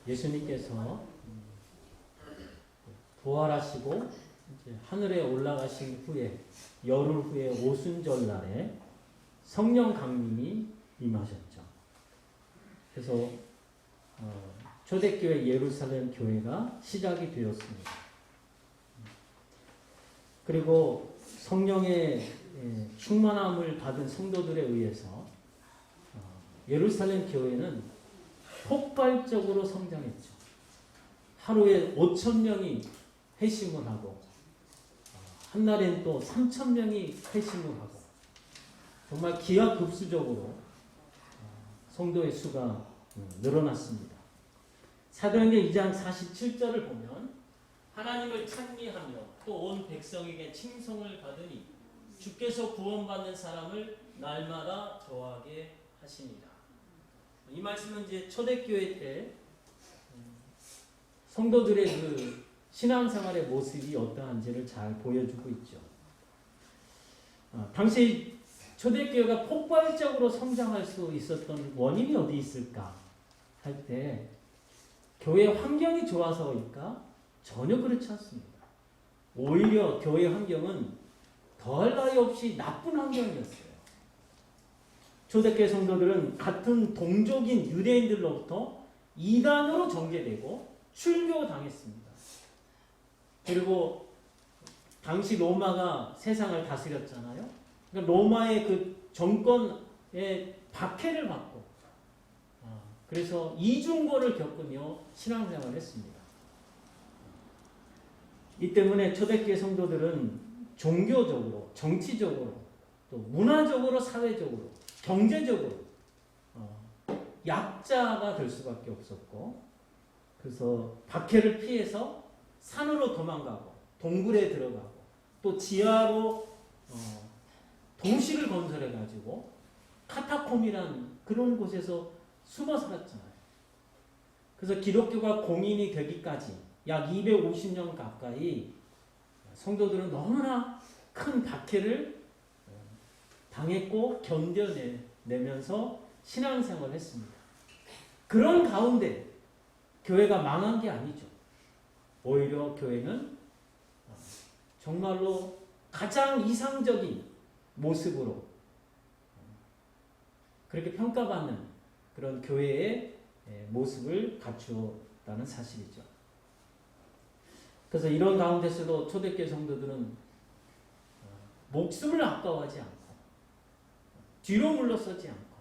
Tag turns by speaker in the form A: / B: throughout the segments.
A: 예수님께서 부활하시고 이제 하늘에 올라가신 후에 열흘 후에 오순절 날에 성령 강림이 임하셨죠. 그래서 초대교회 예루살렘 교회가 시작이 되었습니다. 그리고 성령의 충만함을 받은 성도들에 의해서 예루살렘 교회는 폭발적으로 성장했죠. 하루에 5,000명이 회심을 하고 한날엔 또 3,000명이 회심을 하고 정말 기하급수적으로 성도의 수가 늘어났습니다. 사도행전 2장 47절을 보면 하나님을 찬미하며 또 온 백성에게 칭송을 받으니 주께서 구원받는 사람을 날마다 더하게 하십니다. 이 말씀은 이제 초대교회 때 성도들의 그 신앙생활의 모습이 어떠한지를 잘 보여주고 있죠. 당시 초대교회가 폭발적으로 성장할 수 있었던 원인이 어디 있을까 할 때 교회 환경이 좋아서일까? 전혀 그렇지 않습니다. 오히려 교회 환경은 더할 나위 없이 나쁜 환경이었어요. 초대교회 성도들은 같은 동족인 유대인들로부터 이단으로 정죄되고 출교당했습니다. 그리고 당시 로마가 세상을 다스렸잖아요. 그러니까 로마의 그 정권에 박해를 받고 그래서 이중고를 겪으며 신앙생활을 했습니다. 이 때문에 초대교회 성도들은 종교적으로, 정치적으로, 또 문화적으로, 사회적으로, 경제적으로 약자가 될 수밖에 없었고 그래서 박해를 피해서 산으로 도망가고 동굴에 들어가고 또 지하로 도시를 건설해가지고 카타콤이란 그런 곳에서 숨어 살았잖아요. 그래서 기독교가 공인이 되기까지 약 250년 가까이 성도들은 너무나 큰 박해를 당했고 견뎌내면서 신앙생활을 했습니다. 그런 가운데 교회가 망한 게 아니죠. 오히려 교회는 정말로 가장 이상적인 모습으로 그렇게 평가받는 그런 교회의 모습을 갖추었다는 사실이죠. 그래서 이런 가운데서도 초대교회 성도들은 목숨을 아까워하지 않고 뒤로 물러서지 않고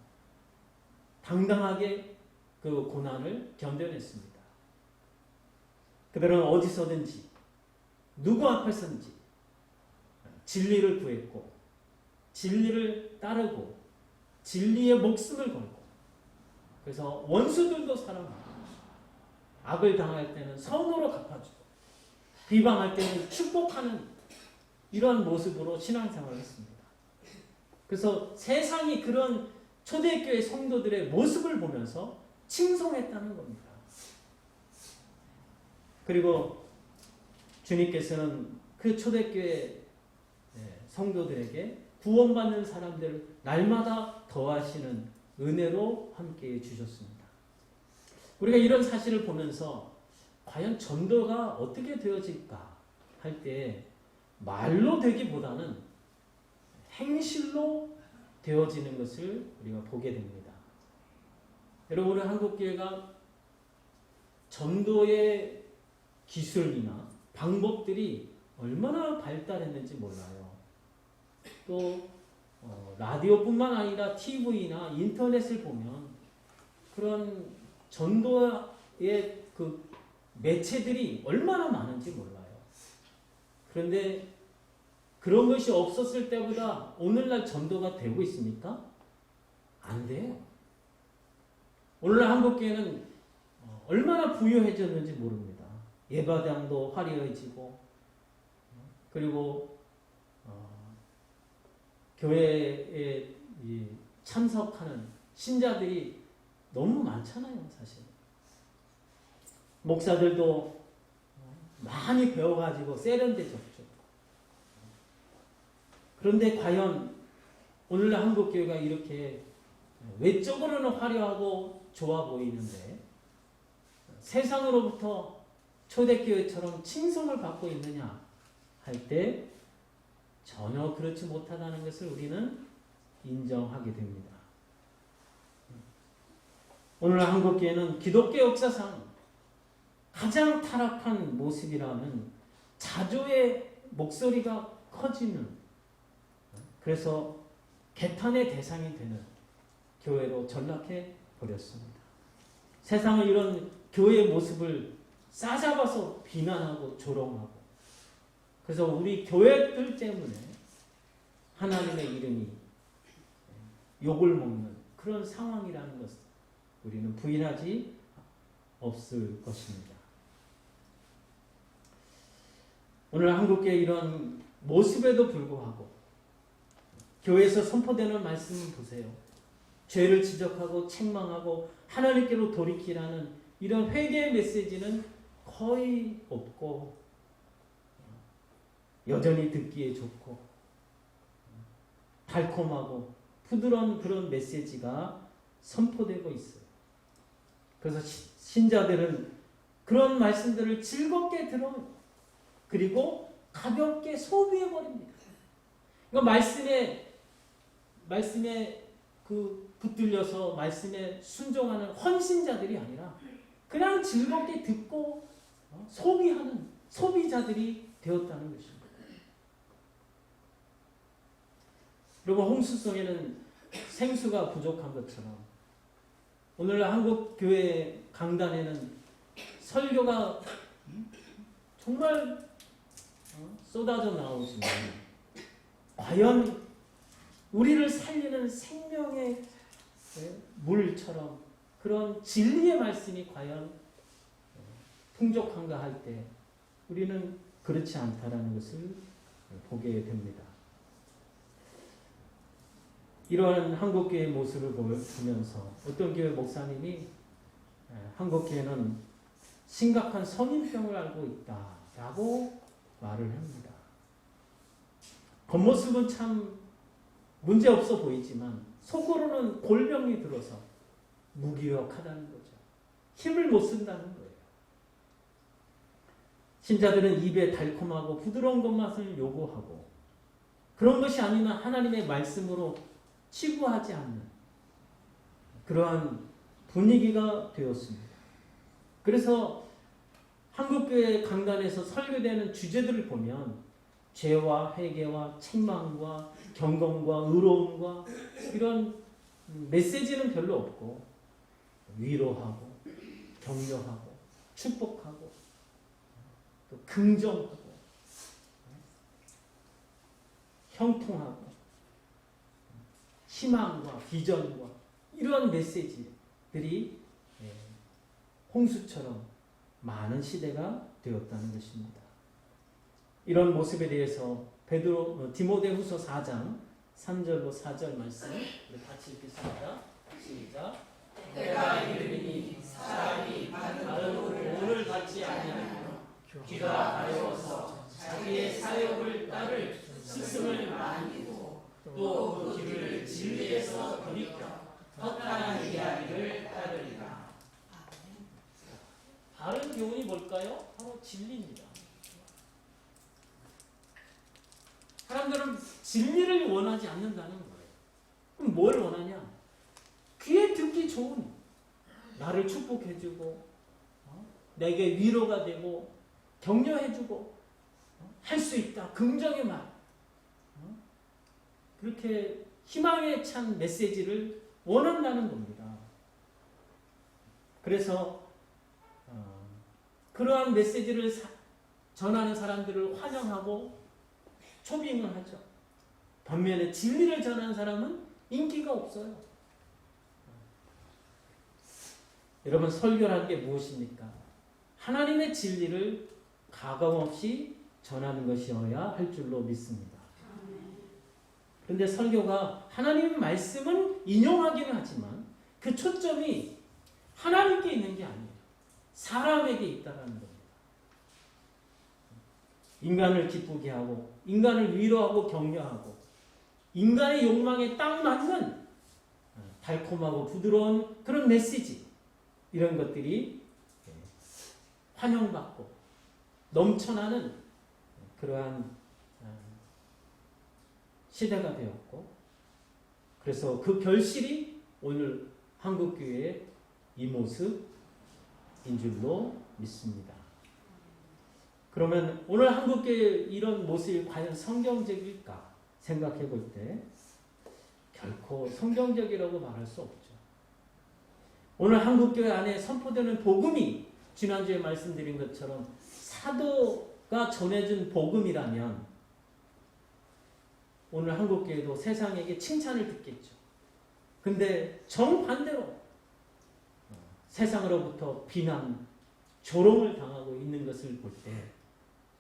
A: 당당하게 그 고난을 견뎌냈습니다. 그들은 어디서든지 누구 앞에서든지 진리를 구했고 진리를 따르고 진리의 목숨을 걸고 그래서 원수들도 사랑하고 악을 당할 때는 선으로 갚아주고 비방할 때는 축복하는 이러한 모습으로 신앙생활을 했습니다. 그래서 세상이 그런 초대교회 성도들의 모습을 보면서 칭송했다는 겁니다. 그리고 주님께서는 그 초대교회 성도들에게 구원받는 사람들을 날마다 더하시는 은혜로 함께해 주셨습니다. 우리가 이런 사실을 보면서 과연 전도가 어떻게 되어질까 할 때 말로 되기보다는 행실로 되어지는 것을 우리가 보게 됩니다. 여러분, 우리 한국교회가 전도의 기술이나 방법들이 얼마나 발달했는지 몰라요. 또 라디오뿐만 아니라 TV나 인터넷을 보면 그런 전도의 그 매체들이 얼마나 많은지 몰라요. 그런데 그런 것이 없었을 때보다 오늘날 전도가 되고 있습니까? 안 돼요. 오늘날 한국교회는 얼마나 부유해졌는지 모릅니다. 예배당도 화려해지고 그리고 교회에 참석하는 신자들이 너무 많잖아요, 사실. 목사들도 많이 배워가지고 세련되졌죠. 그런데 과연 오늘날 한국교회가 이렇게 외적으로는 화려하고 좋아 보이는데 세상으로부터 초대교회처럼 칭송을 받고 있느냐 할 때 전혀 그렇지 못하다는 것을 우리는 인정하게 됩니다. 오늘 한국교회는 기독교 역사상 가장 타락한 모습이라는 자조의 목소리가 커지는, 그래서 개탄의 대상이 되는 교회로 전락해 버렸습니다. 세상은 이런 교회의 모습을 싸잡아서 비난하고 조롱하고, 그래서 우리 교회들 때문에 하나님의 이름이 욕을 먹는 그런 상황이라는 것을 우리는 부인하지 없을 것입니다. 오늘 한국교회 이런 모습에도 불구하고 교회에서 선포되는 말씀을 보세요. 죄를 지적하고 책망하고 하나님께로 돌이키라는 이런 회개의 메시지는 거의 없고, 여전히 듣기에 좋고 달콤하고 부드러운 그런 메시지가 선포되고 있어요. 그래서 신자들은 그런 말씀들을 즐겁게 들어요. 그리고 가볍게 소비해버립니다. 그러니까 말씀에 붙들려서 말씀에 순종하는 헌신자들이 아니라 그냥 즐겁게 듣고 소비하는 소비자들이 되었다는 것입니다. 그리고 홍수성에는 생수가 부족한 것처럼 오늘 한국 교회 강단에는 설교가 정말 쏟아져 나오지만 과연 우리를 살리는 생명의 물처럼 그런 진리의 말씀이 과연 풍족한가 할 때 우리는 그렇지 않다라는 것을 보게 됩니다. 이러한 한국교회의 모습을 보면서 어떤 교회 목사님이 한국교회는 심각한 성인병을 앓고 있다라고 말을 합니다. 겉모습은 참 문제없어 보이지만 속으로는 골병이 들어서 무기력하다는 거죠. 힘을 못 쓴다는 거예요. 신자들은 입에 달콤하고 부드러운 것만을 요구하고 그런 것이 아니면 하나님의 말씀으로 치부하지 않는 그러한 분위기가 되었습니다. 그래서 한국교회 강단에서 설교되는 주제들을 보면 죄와 회개와 책망과 경건과 의로움과 이런 메시지는 별로 없고 위로하고 격려하고 축복하고 또 긍정하고 형통하고 희망과 비전과 이러한 메시지들이 홍수처럼 많은 시대가 되었다는 것입니다. 이런 모습에 대해서 디모데후서 4장 3절로 4절 말씀 우리 같이 읽겠습니다. 시작.
B: 때가 이르니 사람이 바른 오를 받지 아니하며 귀가 가려워서 자기의 사욕을 따를 스승을 많이 두고 또 그 길을 진리에서 돌이켜 헛간한 이야기를 따르리라.
A: 바른 교훈이 뭘까요? 바로 진리입니다. 사람들은 진리를 원하지 않는다는 거예요. 그럼 뭘 원하냐? 귀에 듣기 좋은, 나를 축복해주고 내게 위로가 되고 격려해주고 할 수 있다, 긍정의 말, 그렇게 희망에 찬 메시지를 원한다는 겁니다. 그래서 그러한 메시지를 전하는 사람들을 환영하고 초빙을 하죠. 반면에 진리를 전하는 사람은 인기가 없어요. 여러분, 설교라는 게 무엇입니까? 하나님의 진리를 가감없이 전하는 것이어야 할 줄로 믿습니다. 그런데 설교가 하나님의 말씀은 인용하기는 하지만 그 초점이 하나님께 있는 게 아니에요. 사람에게 있다는 겁니다. 인간을 기쁘게 하고 인간을 위로하고 격려하고 인간의 욕망에 딱 맞는 달콤하고 부드러운 그런 메시지, 이런 것들이 환영받고 넘쳐나는 그러한 시대가 되었고, 그래서 그 결실이 오늘 한국교회의 이 모습인 줄로 믿습니다. 그러면 오늘 한국교회의 이런 모습이 과연 성경적일까 생각해 볼 때 결코 성경적이라고 말할 수 없죠. 오늘 한국교회 안에 선포되는 복음이 지난주에 말씀드린 것처럼 사도가 전해준 복음이라면 오늘 한국교회도 세상에게 칭찬을 듣겠죠. 근데 정반대로 세상으로부터 비난, 조롱을 당하고 있는 것을 볼 때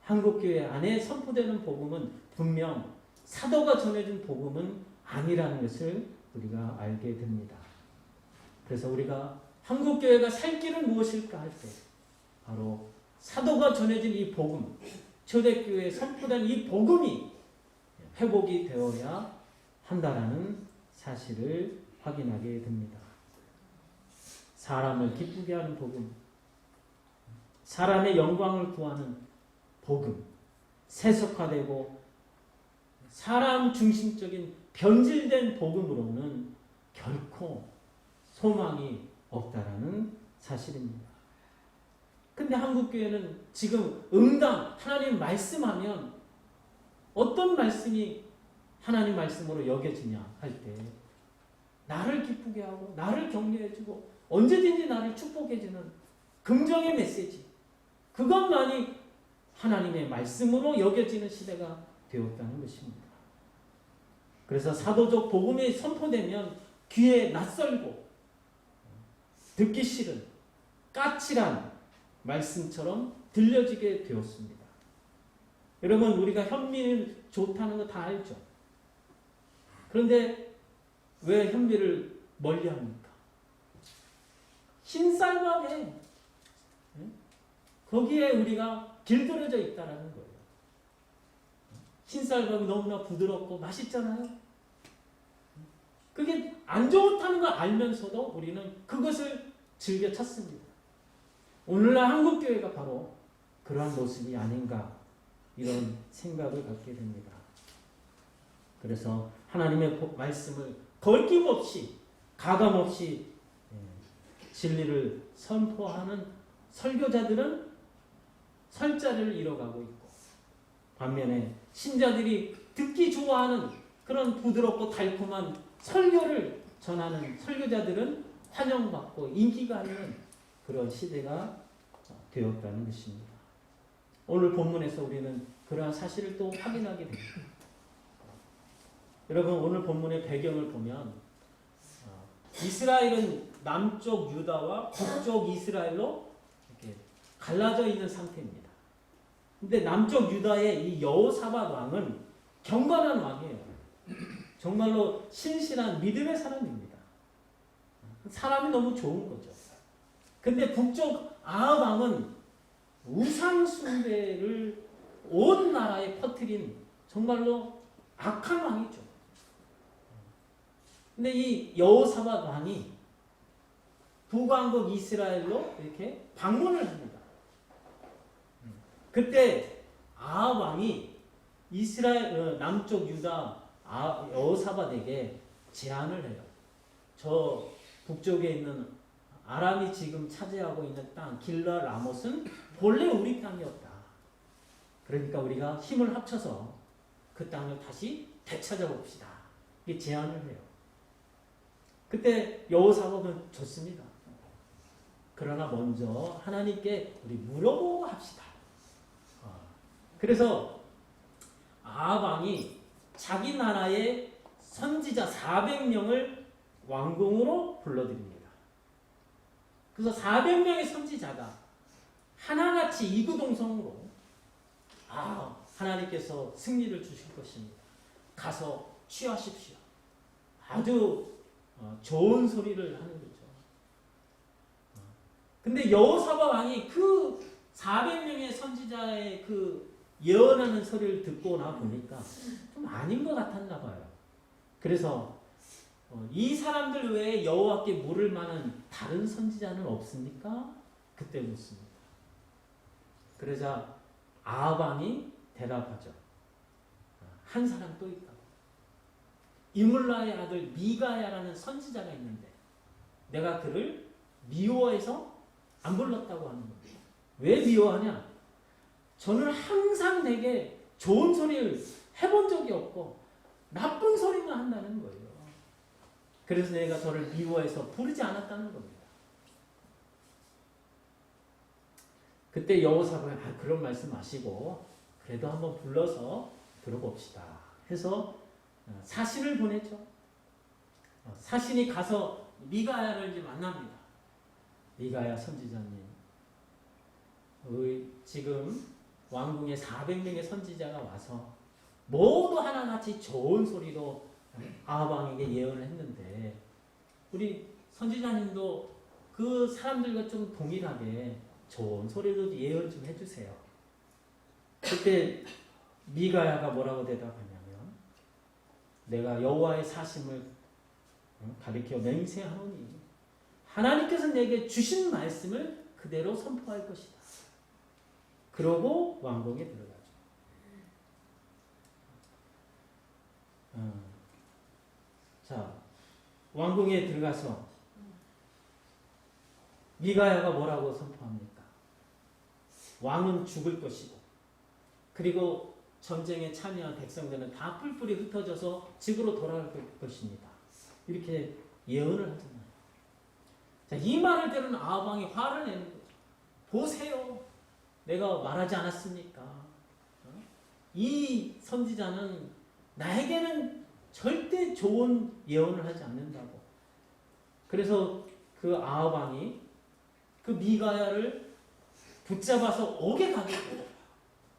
A: 한국교회 안에 선포되는 복음은 분명 사도가 전해준 복음은 아니라는 것을 우리가 알게 됩니다. 그래서 우리가 한국교회가 살 길은 무엇일까 할 때 바로 사도가 전해진 이 복음, 초대교회에 선포된 이 복음이 회복이 되어야 한다라는 사실을 확인하게 됩니다. 사람을 기쁘게 하는 복음, 사람의 영광을 구하는 복음, 세속화되고 사람 중심적인 변질된 복음으로는 결코 소망이 없다라는 사실입니다. 근데 한국교회는 지금 응당, 하나님 말씀하면 어떤 말씀이 하나님 말씀으로 여겨지냐 할 때 나를 기쁘게 하고 나를 격려해주고 언제든지 나를 축복해주는 긍정의 메시지, 그것만이 하나님의 말씀으로 여겨지는 시대가 되었다는 것입니다. 그래서 사도적 복음이 선포되면 귀에 낯설고 듣기 싫은 까칠한 말씀처럼 들려지게 되었습니다. 여러분, 우리가 현미는 좋다는 거 다 알죠. 그런데 왜 현미를 멀리합니까? 흰쌀밥에 거기에 우리가 길들여져 있다라는 거예요. 흰쌀밥이 너무나 부드럽고 맛있잖아요. 그게 안 좋다는 걸 알면서도 우리는 그것을 즐겨 찾습니다. 오늘날 한국교회가 바로 그러한 모습이 아닌가, 이런 생각을 갖게 됩니다. 그래서 하나님의 말씀을 걸김없이 가감없이 진리를 선포하는 설교자들은 설자를 잃어가고 있고, 반면에 신자들이 듣기 좋아하는 그런 부드럽고 달콤한 설교를 전하는 설교자들은 환영받고 인기가 있는 그런 시대가 되었다는 것입니다. 오늘 본문에서 우리는 그러한 사실을 또 확인하게 됩니다. 여러분, 오늘 본문의 배경을 보면 이스라엘은 남쪽 유다와 북쪽 이스라엘로 이렇게 갈라져 있는 상태입니다. 근데 남쪽 유다의 이 여호사밧 왕은 경건한 왕이에요. 정말로 신실한 믿음의 사람입니다. 사람이 너무 좋은 거죠. 근데 북쪽 아합 왕은 우상 숭배를 온 나라에 퍼뜨린 정말로 악한 왕이죠. 근데 이 여호사밧 왕이 북왕국 이스라엘로 이렇게 방문을 합니다. 그때 아합 왕이 이스라엘 남쪽 유다 여호사밧에게 제안을 해요. 저 북쪽에 있는 아람이 지금 차지하고 있는 땅 길라 라못은 본래 우리 땅이었다. 그러니까 우리가 힘을 합쳐서 그 땅을 다시 되찾아 봅시다. 이게 제안을 해요. 그때 여호사밧은 좋습니다. 그러나 먼저 하나님께 우리 물어보고 합시다. 그래서 아합 왕이 자기 나라의 선지자 400명을 왕궁으로 불러들입니다. 그래서 400명의 선지자가 하나같이 이구동성으로 하나님께서 승리를 주실 것입니다. 가서 취하십시오. 아주 좋은 소리를 하는 거죠. 근데 여호사밧 왕이 그 400명의 선지자의 그 예언하는 소리를 듣고 나 보니까 좀 아닌 것 같았나 봐요. 그래서 이 사람들 외에 여호와께 물을 만한 다른 선지자는 없습니까? 그때 묻습니다. 그러자 아합 왕이 대답하죠. 한 사람 또 있다고. 이물라의 아들 미가야라는 선지자가 있는데 내가 그를 미워해서 안 불렀다고 하는 겁니다. 왜 미워하냐? 저는 항상 내게 좋은 소리를 해본 적이 없고 나쁜 소리만 한다는 거예요. 그래서 내가 저를 미워해서 부르지 않았다는 겁니다. 그때 여호사밧이 그런 말씀 마시고 그래도 한번 불러서 들어봅시다 해서 사신을 보냈죠. 사신이 가서 미가야를 이제 만납니다. 미가야 선지자님, 지금 왕궁에 400명의 선지자가 와서 모두 하나같이 좋은 소리로 아합 왕에게 예언을 했는데 우리 선지자님도 그 사람들과 좀 동일하게 좋은 소리로 예언 좀 해주세요. 그때 미가야가 뭐라고 대답하냐면 내가 여호와의 사심을 가리켜 맹세하노니 하나님께서 내게 주신 말씀을 그대로 선포할 것이다. 그러고 왕궁에 들어가죠. 자, 왕궁에 들어가서 미가야가 뭐라고 선포합니까? 왕은 죽을 것이고 그리고 전쟁에 참여한 백성들은 다 뿔뿔이 흩어져서 집으로 돌아갈 것입니다. 이렇게 예언을 하잖아요. 자, 이 말을 들은 아합 왕이 화를 내는 거죠. 보세요. 내가 말하지 않았습니까? 이 선지자는 나에게는 절대 좋은 예언을 하지 않는다고. 그래서 그 아합 왕이 그 미가야를 붙잡아서 옥에 가겠고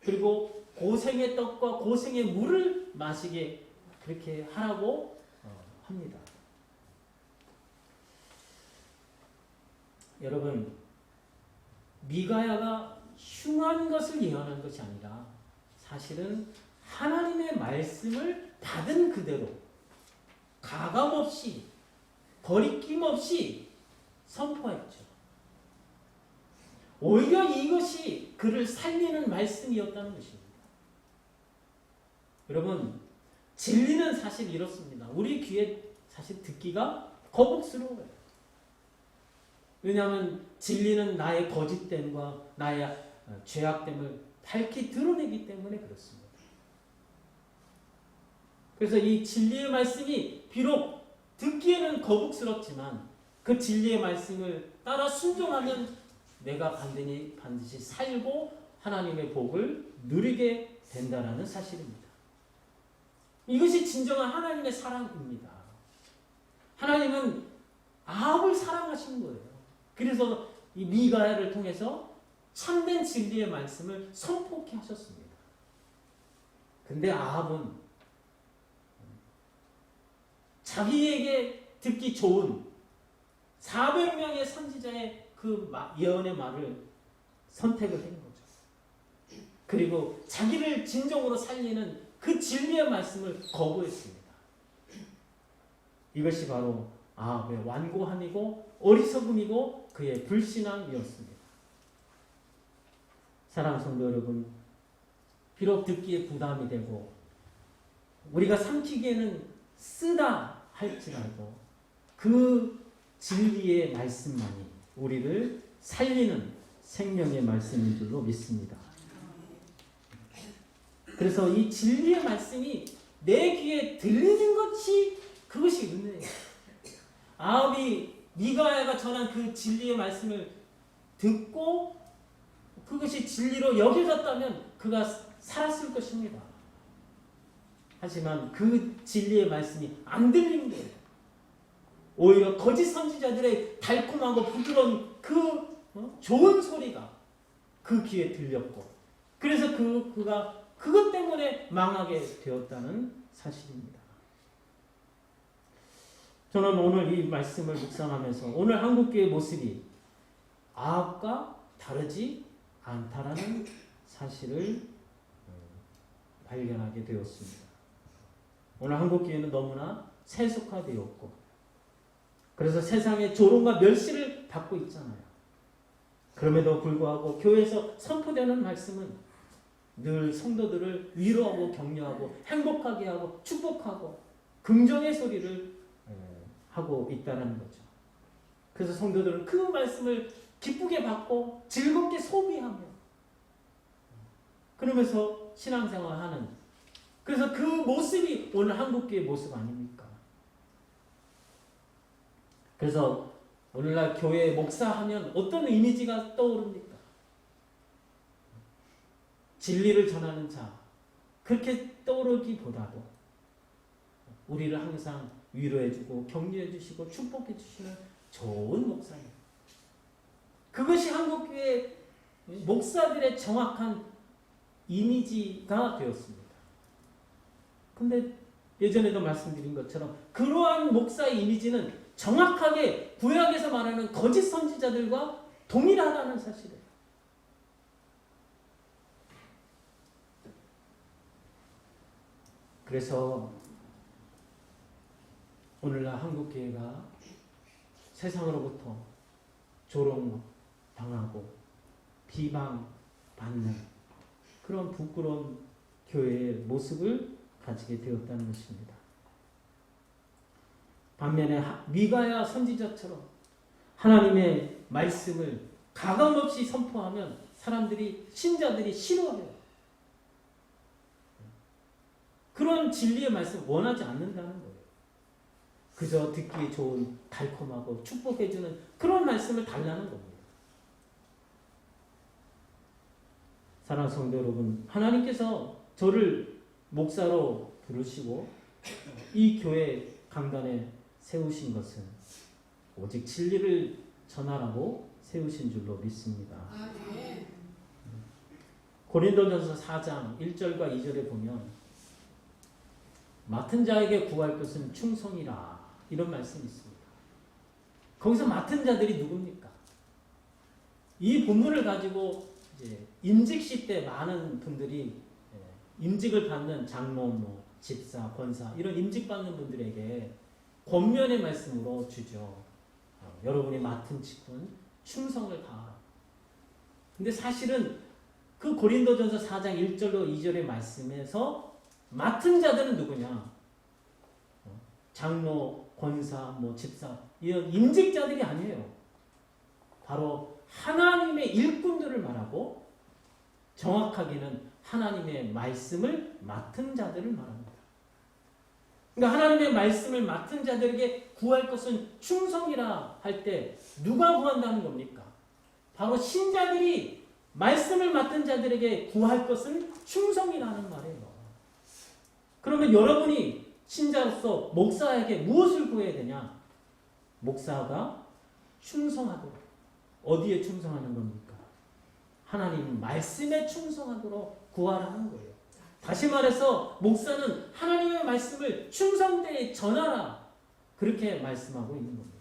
A: 그리고 고생의 떡과 고생의 물을 마시게 그렇게 하라고 합니다. 여러분, 미가야가 흉한 것을 예언한 것이 아니라 사실은 하나님의 말씀을 받은 그대로 가감 없이 거리낌 없이 선포했죠. 오히려 이것이 그를 살리는 말씀이었다는 것입니다. 여러분, 진리는 사실 이렇습니다. 우리 귀에 사실 듣기가 거북스러워요. 왜냐하면 진리는 나의 거짓됨과 나의 죄악됨을 밝히 드러내기 때문에 그렇습니다. 그래서 이 진리의 말씀이 비록 듣기에는 거북스럽지만 그 진리의 말씀을 따라 순종하면 내가 반드시 살고 하나님의 복을 누리게 된다는 사실입니다. 이것이 진정한 하나님의 사랑입니다. 하나님은 아합을 사랑하신 거예요. 그래서 이 미가야를 통해서 참된 진리의 말씀을 선포케 하셨습니다. 근데 아합은 자기에게 듣기 좋은 400명의 선지자의 그 예언의 말을 선택을 한 거죠. 그리고 자기를 진정으로 살리는 그 진리의 말씀을 거부했습니다. 이것이 바로 아합의 완고함이고 어리석음이고 그의 불신앙이었습니다. 사랑하는 성도 여러분, 비록 듣기에 부담이 되고 우리가 삼키기에는 쓰다 할지라도 그 진리의 말씀만이 우리를 살리는 생명의 말씀인 줄로 믿습니다. 그래서 이 진리의 말씀이 내 귀에 들리는 것이 그것이 은혜예요. 아합이 미가야가 전한 그 진리의 말씀을 듣고 그것이 진리로 여겨졌다면 그가 살았을 것입니다. 하지만 그 진리의 말씀이 안 들린 거예요. 오히려 거짓 선지자들의 달콤하고 부드러운 그 좋은 소리가 그 귀에 들렸고 그래서 그가 그것 때문에 망하게 되었다는 사실입니다. 저는 오늘 이 말씀을 묵상하면서 오늘 한국교회의 모습이 아합과 다르지 않다라는 사실을 발견하게 되었습니다. 오늘 한국교회는 너무나 세속화되었고 그래서 세상의 조롱과 멸시를 받고 있잖아요. 그럼에도 불구하고 교회에서 선포되는 말씀은 늘 성도들을 위로하고 격려하고 행복하게 하고 축복하고 긍정의 소리를 하고 있다는 거죠. 그래서 성도들은 그 말씀을 기쁘게 받고 즐겁게 소비하며 그러면서 신앙생활하는, 그래서 그 모습이 오늘 한국교회의 모습 아닙니까? 그래서 오늘날 교회 목사하면 어떤 이미지가 떠오릅니까? 진리를 전하는 자, 그렇게 떠오르기보다도 우리를 항상 위로해주고 격려해주시고 축복해주시는 좋은 목사님, 그것이 한국교회 목사들의 정확한 이미지가 되었습니다. 근데 예전에도 말씀드린 것처럼 그러한 목사의 이미지는 정확하게 구약에서 말하는 거짓 선지자들과 동일하다는 사실이에요. 그래서 오늘날 한국교회가 세상으로부터 조롱당하고 비방받는 그런 부끄러운 교회의 모습을 가지게 되었다는 것입니다. 반면에 미가야 선지자처럼 하나님의 말씀을 가감없이 선포하면 사람들이, 신자들이 싫어해요. 그런 진리의 말씀을 원하지 않는다는 거예요. 그저 듣기에 좋은 달콤하고 축복해주는 그런 말씀을 달라는 겁니다. 사랑하는 성도 여러분, 하나님께서 저를 목사로 부르시고 이 교회 강단에 세우신 것은 오직 진리를 전하라고 세우신 줄로 믿습니다. 고린도전서 4장 1절과 2절에 보면 맡은 자에게 구할 것은 충성이라, 이런 말씀이 있습니다. 거기서 맡은 자들이 누굽니까? 이 본문을 가지고 이제 임직시 때 많은 분들이 임직을 받는 장로, 집사, 권사 이런 임직 받는 분들에게 권면의 말씀으로 주죠. 여러분이 맡은 직분 충성을 다하라. 근데 사실은 그 고린도전서 4장 1절로 2절의 말씀에서 맡은 자들은 누구냐? 장로, 권사, 집사 이런 임직자들이 아니에요. 바로 하나님의 일꾼들을 말하고 정확하게는 하나님의 말씀을 맡은 자들을 말합니다. 그러니까 하나님의 말씀을 맡은 자들에게 구할 것은 충성이라 할 때 누가 구한다는 겁니까? 바로 신자들이 말씀을 맡은 자들에게 구할 것은 충성이라는 말이에요. 그러면 여러분이 신자로서 목사에게 무엇을 구해야 되냐? 목사가 충성하도록. 어디에 충성하는 겁니까? 하나님 말씀에 충성하도록 구하라는 거예요. 다시 말해서 목사는 하나님의 말씀을 충성되이 전하라, 그렇게 말씀하고 있는 겁니다.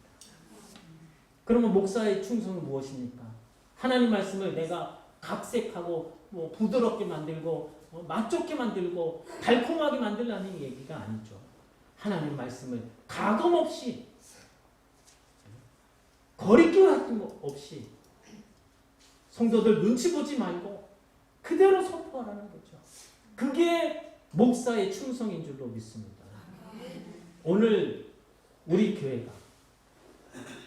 A: 그러면 목사의 충성은 무엇입니까? 하나님 말씀을 내가 각색하고 부드럽게 만들고 맛좋게 만들고 달콤하게 만들라는 얘기가 아니죠. 하나님 말씀을 가감없이 거리낌 없이 성도들 눈치 보지 말고 그대로 선포하라는 거죠. 그게 목사의 충성인 줄로 믿습니다. 오늘 우리 교회가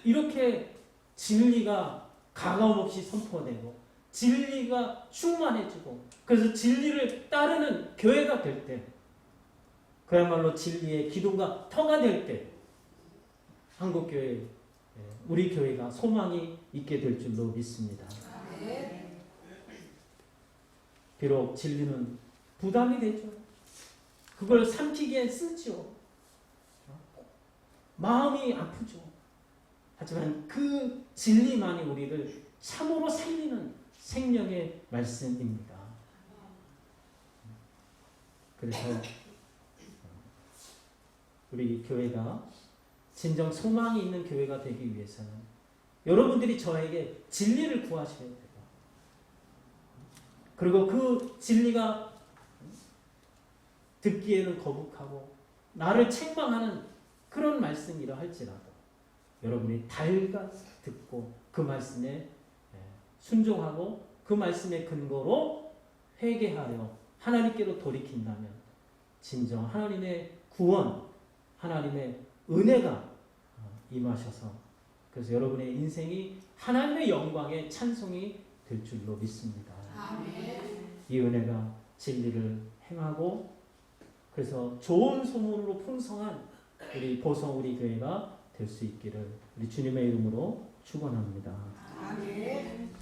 A: 이렇게 진리가 가감없이 선포되고 진리가 충만해지고 그래서 진리를 따르는 교회가 될 때, 그야말로 진리의 기둥과 터가 될 때 한국교회, 우리 교회가 소망이 있게 될 줄로 믿습니다. 비록 진리는 부담이 되죠. 그걸 삼키기엔 쓰죠. 마음이 아프죠. 하지만 그 진리만이 우리를 참으로 살리는 생명의 말씀입니다. 그래서 우리 교회가 진정 소망이 있는 교회가 되기 위해서는 여러분들이 저에게 진리를 구하셔야 돼요. 그리고 그 진리가 듣기에는 거북하고 나를 책망하는 그런 말씀이라 할지라도 여러분이 달가 듣고 그 말씀에 순종하고 그 말씀의 근거로 회개하여 하나님께로 돌이킨다면 진정 하나님의 구원, 하나님의 은혜가 임하셔서 그래서 여러분의 인생이 하나님의 영광의 찬송이 될 줄로 믿습니다. 이 은혜가 진리를 행하고 그래서 좋은 소문으로 풍성한 우리 보성 우리 교회가 될 수 있기를 우리 주님의 이름으로 축원합니다.
B: 아멘.